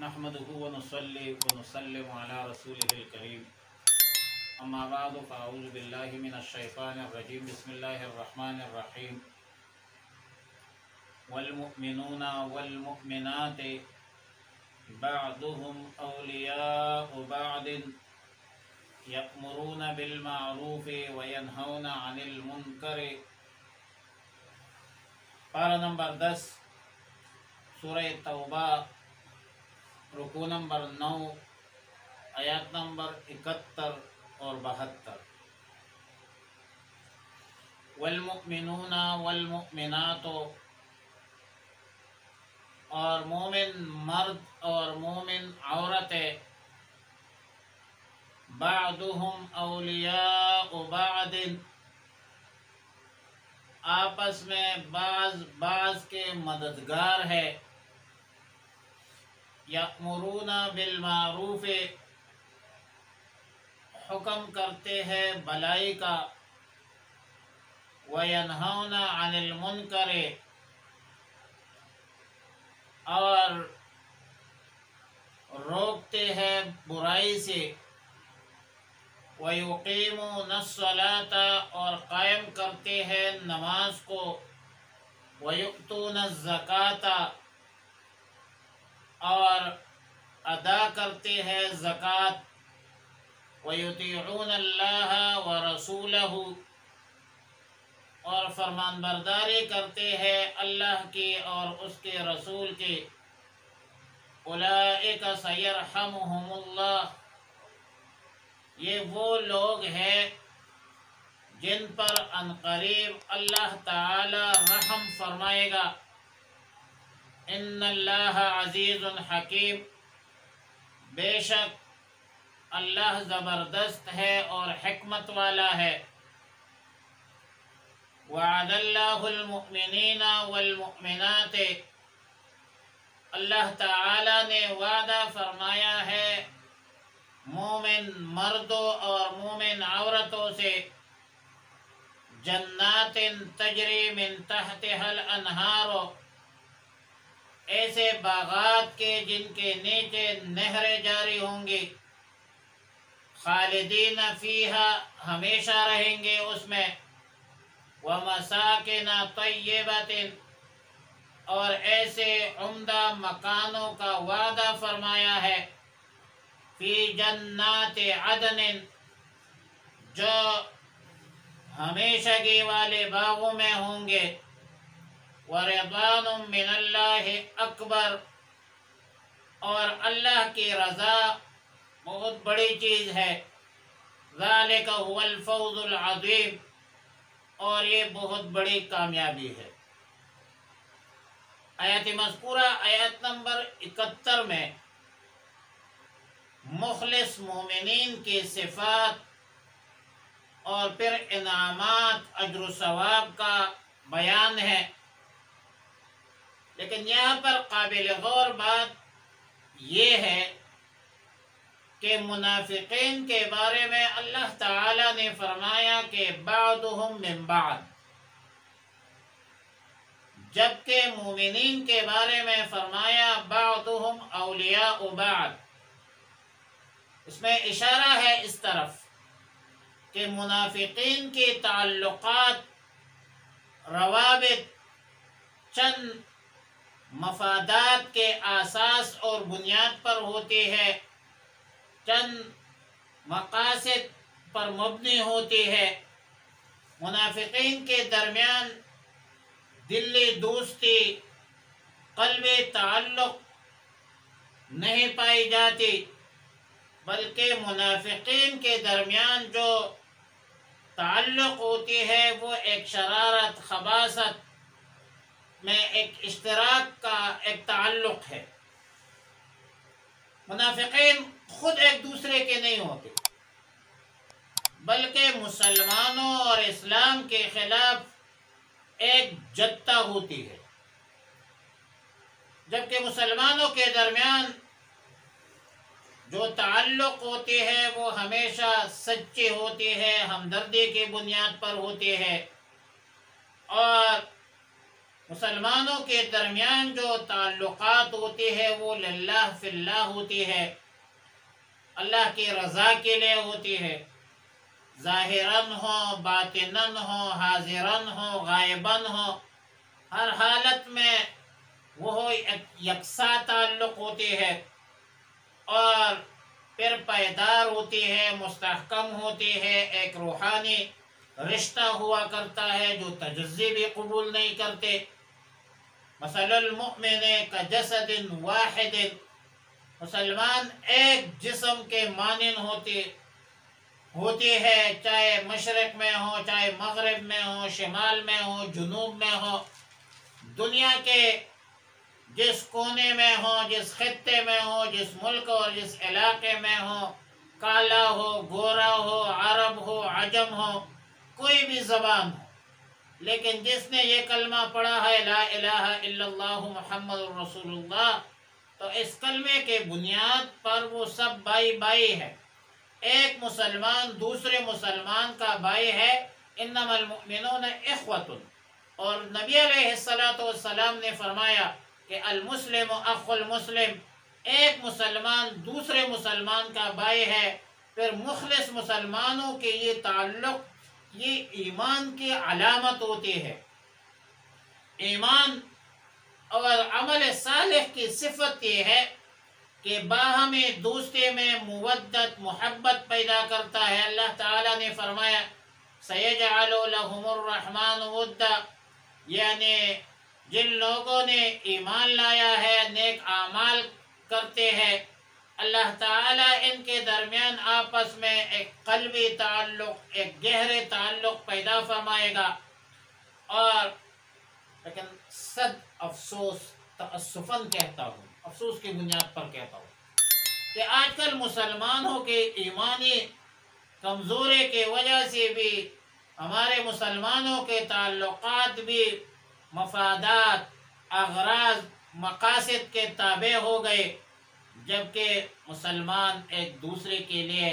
نحمده ونصلي ونسلم على رسوله الكريم اما بعد فاعوذ بالله من الشيطان الرجيم بسم الله الرحمن الرحيم والمؤمنون والمؤمنات بعضهم اولیاء بعض یأمرون بالمعروف وینہون عن المنکر۔ پارہ نمبر 10 سورہ توبہ، رکوع نمبر 9، آیات نمبر 71 اور 72۔ والمؤمنون والمؤمنات، اور مومن مرد اور مومن عورتیں، بعضهم اولیاء بعض، آپس میں بعض کے مددگار ہے۔ یأمرون بالمعروف، حکم کرتے ہیں بھلائی کا، وینہون عن المنکر، اور روکتے ہیں برائی سے، وَيُقِيمُونَ الصَّلَاةَ، اور قائم کرتے ہیں نماز کو، وَيُؤْتُونَ الزَّكَاةَ، اور ادا کرتے ہیں زکوٰۃ، وَيُطِيعُونَ اللَّهَ وَرَسُولَهُ، اور فرمان برداری کرتے ہیں اللہ کی اور اس کے رسول کی۔ أُولَئِكَ سَيَرْحَمُهُمُ اللَّهُ، یہ وہ لوگ ہیں جن پر عنقریب اللہ تعالی رحم فرمائے گا۔ ان اللہ عزیز حکیم، بے شک اللہ زبردست ہے اور حکمت والا ہے۔ وعد اللہ المؤمنین والمؤمنات، اللہ تعالی نے وعدہ فرمایا ہے مومن مردوں اور مومن عورتوں سے، جنات تجری من تحتها الانہار، ایسے باغات کے جن کے نیچے نہریں جاری ہوں گی، خالدین فیہا، ہمیشہ رہیں گے اس میں، ومساکن طیبۃ، اور ایسے عمدہ مکانوں کا وعدہ فرمایا ہے، فی جنات عدن، جو ہمیشگی والے باغوں میں ہوں گے، ورضوان من اللہ اکبر، اور اللہ کی رضا بہت بڑی چیز ہے، ذالک هو الفوز العظیم، اور یہ بہت بڑی کامیابی ہے۔ آیت مذکورہ آیت نمبر 71 میں مخلص مومنین کی صفات اور پھر انعامات، اجر و ثواب کا بیان ہے، لیکن یہاں پر قابل غور بات یہ ہے کہ منافقین کے بارے میں اللہ تعالی نے فرمایا کہ بعضهم من بعض، جبکہ مومنین کے بارے میں فرمایا بعضهم اولیاء بعض۔ اس میں اشارہ ہے اس طرف کہ منافقین کے تعلقات، روابط چند مفادات کے اساس اور بنیاد پر ہوتی ہے، چند مقاصد پر مبنی ہوتی ہے۔ منافقین کے درمیان دلی دوستی، قلبی تعلق نہیں پائی جاتی، بلکہ منافقین کے درمیان جو تعلق ہوتی ہے وہ ایک شرارت، خباثت میں ایک اشتراک کا ایک تعلق ہے۔ منافقین خود ایک دوسرے کے نہیں ہوتے، بلکہ مسلمانوں اور اسلام کے خلاف ایک جدت ہوتی ہے، جبکہ مسلمانوں کے درمیان جو تعلق ہوتی ہے وہ ہمیشہ سچی ہوتی ہے، ہمدردی کی بنیاد پر ہوتی ہے، اور مسلمانوں کے درمیان جو تعلقات ہوتی ہے وہ للہ فی اللہ ہوتی ہے، اللہ کی رضا کے لیے ہوتی ہے، ظاہراً ہو، باطناً ہو، حاضراً ہو، غائباً ہو، ہر حالت میں وہ یکساں تعلق ہوتی ہے اور پھر پائیدار ہوتی ہے، مستحکم ہوتی ہے، ایک روحانی رشتہ ہوا کرتا ہے جو تجزی بھی قبول نہیں کرتے۔ مثل المؤمن کجسد واحد، مسلمان ایک جسم کے مانند ہوتی ہے، چاہے مشرق میں ہو، چاہے مغرب میں ہو، شمال میں ہو، جنوب میں ہو، دنیا کے جس کونے میں ہو، جس خطے میں ہو، جس ملک اور جس علاقے میں ہو، کالا ہو، گورا ہو، عرب ہو، عجم ہو، کوئی بھی زبان ہو، لیکن جس نے یہ کلمہ پڑھا ہے لا الہ الا اللہ محمد رسول اللہ، تو اس کلمے کے بنیاد پر وہ سب بھائی بھائی ہے۔ ایک مسلمان دوسرے مسلمان کا بھائی ہے، انما المؤمنون اخوۃ، اور نبی علیہ السلام نے فرمایا کہ المسلم اخو المسلم، ایک مسلمان دوسرے مسلمان کا بھائی ہے۔ پھر مخلص مسلمانوں کے یہ تعلق یہ ایمان کی علامت ہوتی ہے۔ ایمان اور عمل صالح کی صفت یہ ہے کہ باہمی دوستی میں مودت محبت پیدا کرتا ہے۔ اللہ تعالیٰ نے فرمایا سَيَجْعَلُ لَهُمُ الرَّحْمَنُ وُدًّا، یعنی جن لوگوں نے ایمان لایا ہے، نیک اعمال کرتے ہیں، اللہ تعالیٰ ان کے درمیان آپس میں ایک قلبی تعلق، ایک گہرے تعلق پیدا فرمائے گا۔ اور لیکن صد افسوس، تأسفاً کہتا ہوں، افسوس کی بنیاد پر کہتا ہوں کہ آج کل مسلمانوں کے ایمانی کمزوری کی وجہ سے بھی ہمارے مسلمانوں کے تعلقات بھی مفادات، اغراض، مقاصد کے تابع ہو گئے، جبکہ مسلمان ایک دوسرے کے لیے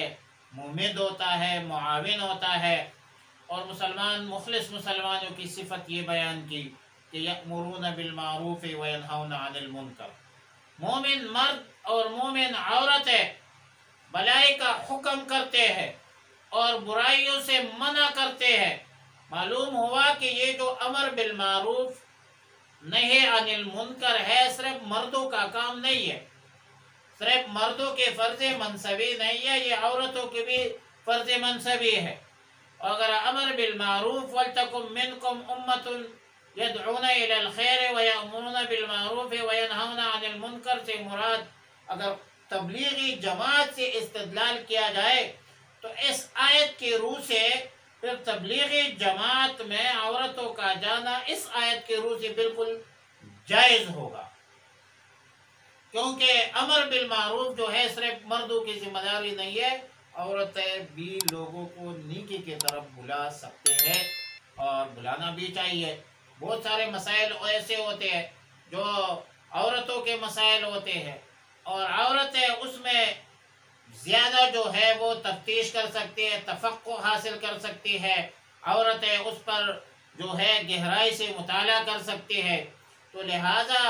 ممد ہوتا ہے، معاون ہوتا ہے۔ اور مسلمان مخلص مسلمانوں کی صفت یہ بیان کی کہ یأمرون بالمعروف وینہون عن المنکر، مومن مرد اور مومن عورتیں بھلائی کا حکم کرتے ہیں اور برائیوں سے منع کرتے ہیں۔ معلوم ہوا کہ یہ جو امر بالمعروف نہی عن المنکر ہے صرف مردوں کا کام نہیں ہے، صرف مردوں کے فرض منصبی نہیں ہے، یہ عورتوں کے بھی فرض منصبی ہے۔ اگر امر بالمعروف وَلْتَكُمْ مِنْكُمْ أُمَّةٌ يَدْعُونَ إِلَى الْخَيْرِ وَيَأْمُرُونَ بِالْمَعْرُوفِ وَيَنْهَوْنَ عَنِ الْمُنْكَرِ سے مراد اگر تبلیغی جماعت سے استدلال کیا جائے تو اس آیت کی روح سے پھر تبلیغی جماعت میں عورتوں کا جانا اس آیت کی روح سے بالکل جائز ہوگا، کیونکہ امر بالمعروف جو ہے صرف مردوں کی ذمہ داری نہیں ہے، عورتیں بھی لوگوں کو نیکی کی طرف بلا سکتے ہیں اور بلانا بھی چاہیے۔ بہت سارے مسائل ایسے ہوتے ہیں جو عورتوں کے مسائل ہوتے ہیں اور عورتیں اس میں زیادہ جو ہے وہ تفتیش کر سکتی ہے، تفقہ حاصل کر سکتی ہے، عورتیں اس پر جو ہے گہرائی سے مطالعہ کر سکتی ہے۔ تو لہٰذا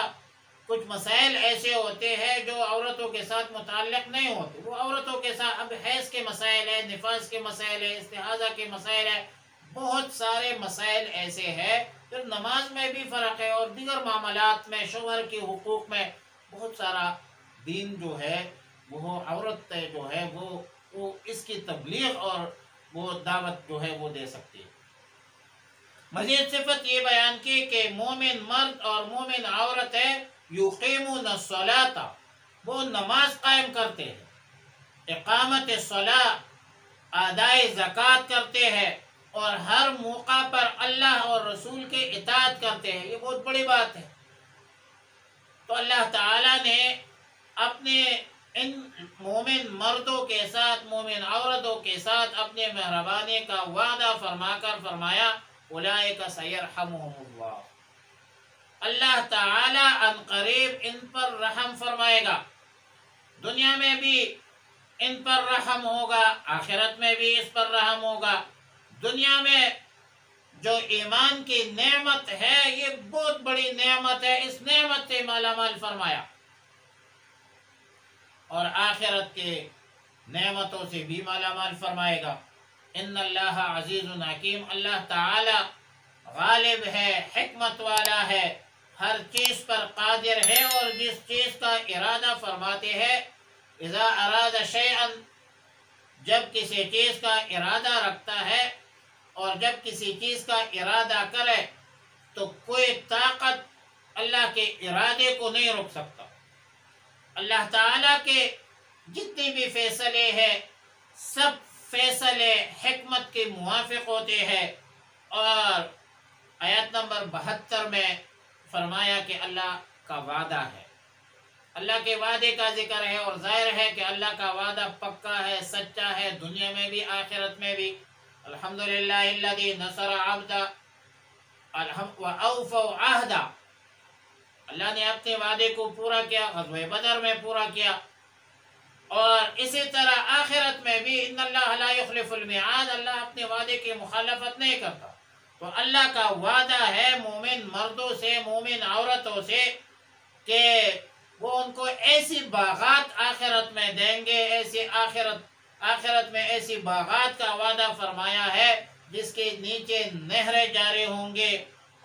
کچھ مسائل ایسے ہوتے ہیں جو عورتوں کے ساتھ متعلق نہیں ہوتے، وہ عورتوں کے ساتھ اب حیض کے مسائل ہیں، نفاس کے مسائل ہیں، استحاضہ کے مسائل ہیں، بہت سارے مسائل ایسے ہیں۔ پھر نماز میں بھی فرق ہے اور دیگر معاملات میں، شوہر کے حقوق میں بہت سارا دین جو ہے وہ عورت جو ہے وہ اس کی تبلیغ اور وہ دعوت جو ہے وہ دے سکتی ہے۔ مزید صفت یہ بیان کی کہ مومن مرد اور مومن عورتیں یقیمون الصلاۃ، وہ نماز قائم کرتے ہیں، اقامت الصلاۃ، ادائے زکوٰۃ کرتے ہیں، اور ہر موقع پر اللہ اور رسول کے اطاعت کرتے ہیں۔ یہ بہت بڑی بات ہے۔ تو اللہ تعالیٰ نے اپنے ان مومن مردوں کے ساتھ، مومن عورتوں کے ساتھ اپنے مہربانی کا وعدہ فرما کر فرمایا اولئک سیرحمہم اللہ، اللہ تعالیٰ ان قریب ان پر رحم فرمائے گا، دنیا میں بھی ان پر رحم ہوگا، آخرت میں بھی اس پر رحم ہوگا۔ دنیا میں جو ایمان کی نعمت ہے یہ بہت بڑی نعمت ہے، اس نعمت سے مالا مال فرمایا، اور آخرت کے نعمتوں سے بھی مالا مال فرمائے گا۔ ان اللہ عزیز حکیم، اللہ تعالی غالب ہے، حکمت والا ہے، ہر چیز پر قادر ہے، اور جس چیز کا ارادہ فرماتے ہیں، اذا اراد شیئا، جب کسی چیز کا ارادہ رکھتا ہے اور جب کسی چیز کا ارادہ کرے تو کوئی طاقت اللہ کے ارادے کو نہیں روک سکتا۔ اللہ تعالیٰ کے جتنے بھی فیصلے ہیں سب فیصلے حکمت کے موافق ہوتے ہیں، اور آیت نمبر 72 میں فرمایا کہ اللہ کا وعدہ ہے، اللہ کے وعدے کا ذکر ہے، اور ظاہر ہے کہ اللہ کا وعدہ پکا ہے، سچا ہے، دنیا میں بھی آخرت میں بھی۔ الحمدللہ الذی نصر عبدا وأوفوا عہدا، اللہ نے اپنے وعدے کو پورا کیا، غزوہ بدر میں پورا کیا، اور اسی طرح آخرت میں بھی ان اللہ لا یخلف المیعاد، اللہ اپنے وعدے کی مخالفت نہیں کرتا۔ تو اللہ کا وعدہ ہے مومن مردوں سے، مومن عورتوں سے، کہ وہ ان کو ایسی باغات آخرت میں دیں گے، ایسی آخرت میں ایسی باغات کا وعدہ فرمایا ہے جس کے نیچے نہریں جاری ہوں گے،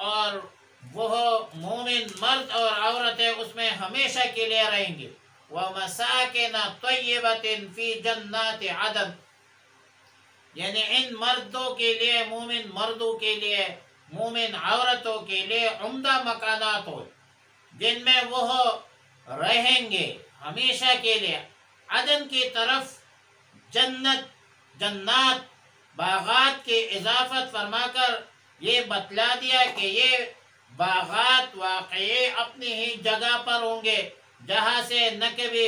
اور وہ مومن مرد اور عورتیں اس میں ہمیشہ کے لیے رہیں گے۔ وَمَسَاكِنَ طَيِّبَةٍ فِي جَنَّاتِ عَدْنٍ، یعنی ان مردوں کے لیے، مومن مردوں کے لیے، مومن عورتوں کے لیے عمدہ مکانات ہو جن میں وہ رہیں گے ہمیشہ کے لیے۔ عدن کی طرف جنات باغات کی اضافت فرما کر یہ بتلا دیا کہ یہ باغات واقعی اپنی ہی جگہ پر ہوں گے، جہاں سے نہ کبھی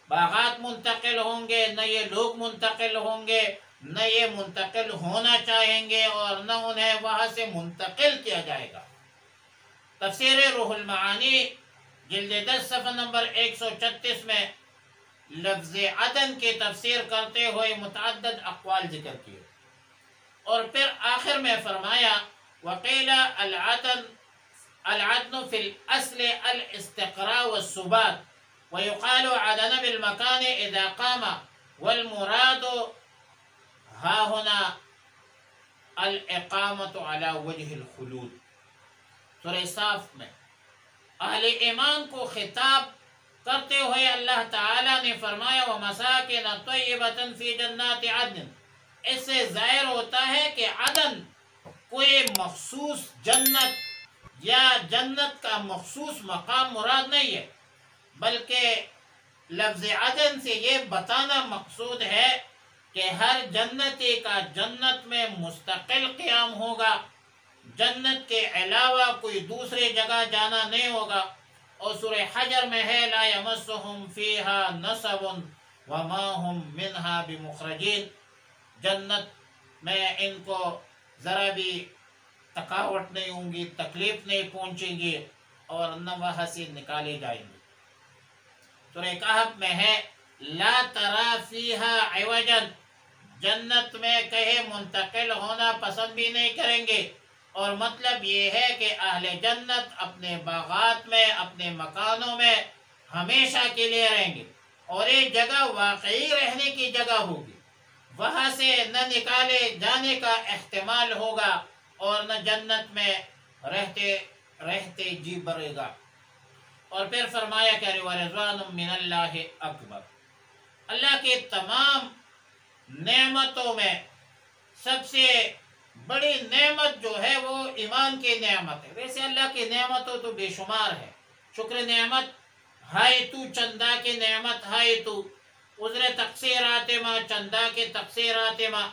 باغات منتقل ہوں گے، نہ یہ لوگ منتقل ہوں گے، نہ یہ منتقل ہونا چاہیں گے، اور نہ انہیں وہاں سے منتقل کیا جائے گا۔ تفسیر روح المعانی جلد 10 صفحہ نمبر 136 میں لفظ عدن کی تفسیر کرتے ہوئے متعدد اقوال ذکر کیے، اور پھر آخر میں فرمایا وقیل العدن فی الاصل الاستقراء والثبات ويقال عدن بالمكان اذا قام والمراد ها هنا الاقامت على وجه الخلود۔ سورہ صاف میں اہل ایمان کو خطاب کرتے ہوئے اللہ تعالیٰ نے فرمایا وَمَسَاكِنَ طَيِّبَةً فِي جَنَّاتِ عَدْنٍ، اس سے ظاہر ہوتا ہے کہ عدن کوئی مخصوص جنت یا جنت کا مخصوص مقام مراد نہیں ہے، بلکہ لفظ عدن سے یہ بتانا مقصود ہے کہ ہر جنتی کا جنت میں مستقل قیام ہوگا، جنت کے علاوہ کوئی دوسری جگہ جانا نہیں ہوگا۔ اور سورہ حجر میں ہے لا یمسہم فیہا نصب وما ہم منہا بمخرجین، جنت میں ان کو ذرا بھی تھکاوٹ نہیں ہوں گی، تکلیف نہیں پہنچے گی، اور نہ وہاں سے نکالے جائیں گے۔ سورہ کہف میں ہے لا ترا فیہا عوجا، جنت میں کہیں منتقل ہونا پسند بھی نہیں کریں گے، اور مطلب یہ ہے کہ اہل جنت اپنے باغات میں، اپنے مکانوں میں ہمیشہ کے لیے رہیں گے، اور یہ جگہ واقعی رہنے کی جگہ ہوگی، وہاں سے نہ نکالے جانے کا احتمال ہوگا، اور نہ جنت میں رہتے رہتے جی بھرے گا۔ اور پھر فرمایا کہ رضوان من اللہ اکبر، اللہ کے تمام نعمتوں میں سب سے بڑی نعمت جو ہے وہ ایمان کی نعمت ہے۔ ویسے اللہ کی نعمتوں تو بے شمار ہے، شکر نعمت ہائے تو چندہ کی نعمت ہائے تو، عذر تقصیرات ما چندہ کے تقصیرات ما،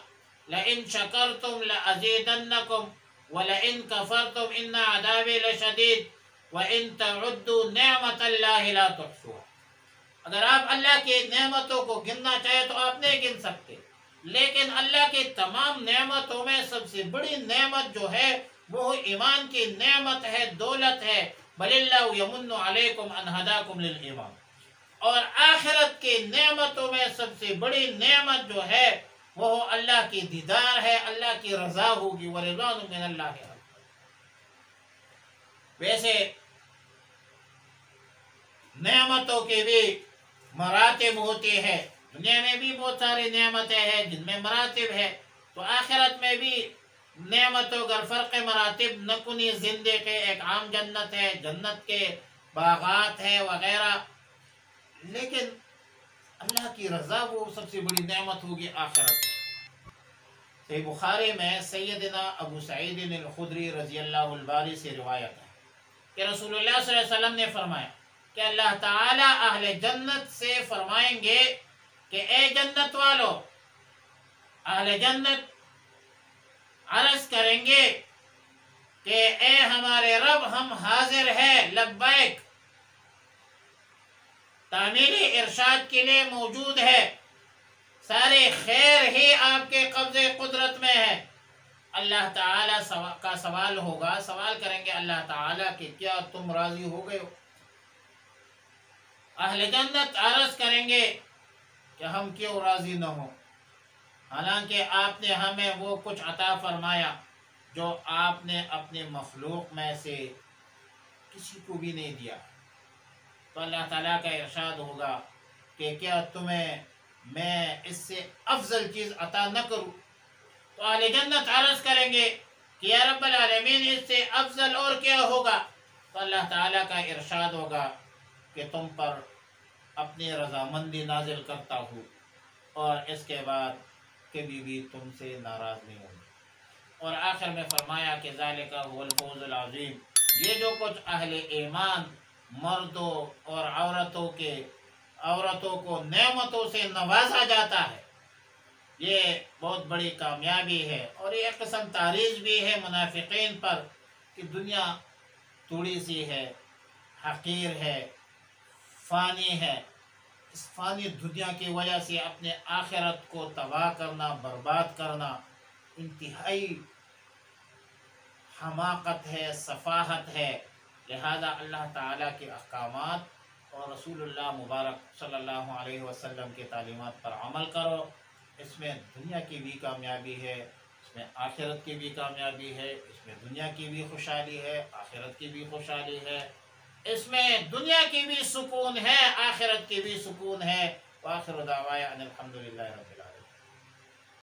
لئن شکرتم لأزیدنکم ولئن کفرتم ان عذابی لشدید وَإِن تَعُدُّوا نِعْمَةَ اللَّهِ لَا تُحْصُوهَا، اگر آپ اللہ کی نعمتوں کو گننا چاہے تو آپ نہیں گن سکتے، لیکن اللہ کی تمام نعمتوں میں سب سے بڑی نعمت جو ہے وہ ایمان کی نعمت ہے، دولت ہے۔ بَلِ اللَّهُ يَمُنُّ عَلَيْكُمْ أَنْ هَدَاكُمْ لِلْإِيمَانِ، اور آخرت کی نعمتوں میں سب سے بڑی نعمت جو ہے وہ اللہ کی دیدار ہے، اللہ کی رضا ہوگی، ورضوان من اللہ ہے۔ ویسے نعمتوں کے بھی مراتب ہوتی ہے، دنیا میں بھی بہت ساری نعمتیں ہیں جن میں مراتب ہے، تو آخرت میں بھی نعمتوں کا فرق مراتب نکنی زندے کے ایک عام جنت ہے، جنت کے باغات ہے وغیرہ، لیکن اللہ کی رضا وہ سب سے بڑی نعمت ہوگی آخرت میں۔ صحیح بخاری میں سیدنا ابو سعید الخدری رضی اللہ الباری سے روایت ہے کہ رسول اللہ صلی اللہ علیہ وسلم نے فرمایا کہ اللہ تعالی اہل جنت سے فرمائیں گے کہ اے جنت والو، اہل جنت عرض کریں گے کہ اے ہمارے رب، ہم حاضر ہیں، لبیک، تعمیل ارشاد کے لیے موجود ہے، سارے خیر ہی آپ کے قبضے قدرت میں ہے۔ اللہ تعالیٰ کا سوال ہوگا، سوال کریں گے اللہ تعالیٰ کہ کیا تم راضی ہو گئے ہو؟ اہل جنت عرض کریں گے کہ ہم کیوں راضی نہ ہوں، حالانکہ آپ نے ہمیں وہ کچھ عطا فرمایا جو آپ نے اپنے مخلوق میں سے کسی کو بھی نہیں دیا۔ تو اللہ تعالیٰ کا ارشاد ہوگا کہ کیا تمہیں میں اس سے افضل چیز عطا نہ کروں؟ تو اہل جنت عرض کریں گے کہ یا رب العالمین، اس سے افضل اور کیا ہوگا؟ تو اللہ تعالیٰ کا ارشاد ہوگا کہ تم پر اپنی رضامندی نازل کرتا ہوں، اور اس کے بعد کبھی بھی تم سے ناراض نہیں ہوں۔ اور آخر میں فرمایا کہ ذالک هو الفوز العظیم، یہ جو کچھ اہل ایمان مردوں اور عورتوں کو نعمتوں سے نوازا جاتا ہے، یہ بہت بڑی کامیابی ہے، اور یہ ایک قسم تعریض بھی ہے منافقین پر کہ دنیا تھوڑی سی ہے، حقیر ہے، فانی ہے، اس فانی دنیا کی وجہ سے اپنے آخرت کو تباہ کرنا، برباد کرنا انتہائی حماقت ہے، سفاہت ہے۔ لہذا اللہ تعالیٰ کے احکامات اور رسول اللہ مبارک صلی اللہ علیہ وسلم کے تعلیمات پر عمل کرو، اس میں دنیا کی بھی کامیابی ہے، اس میں آخرت کی بھی کامیابی ہے، اس میں دنیا کی بھی خوشحالی ہے، آخرت کی بھی خوشحالی ہے، اس میں دنیا کی بھی سکون ہے، آخرت کی بھی سکون ہے۔ وآخر دعوانا ان الحمدللہ رب العالمین۔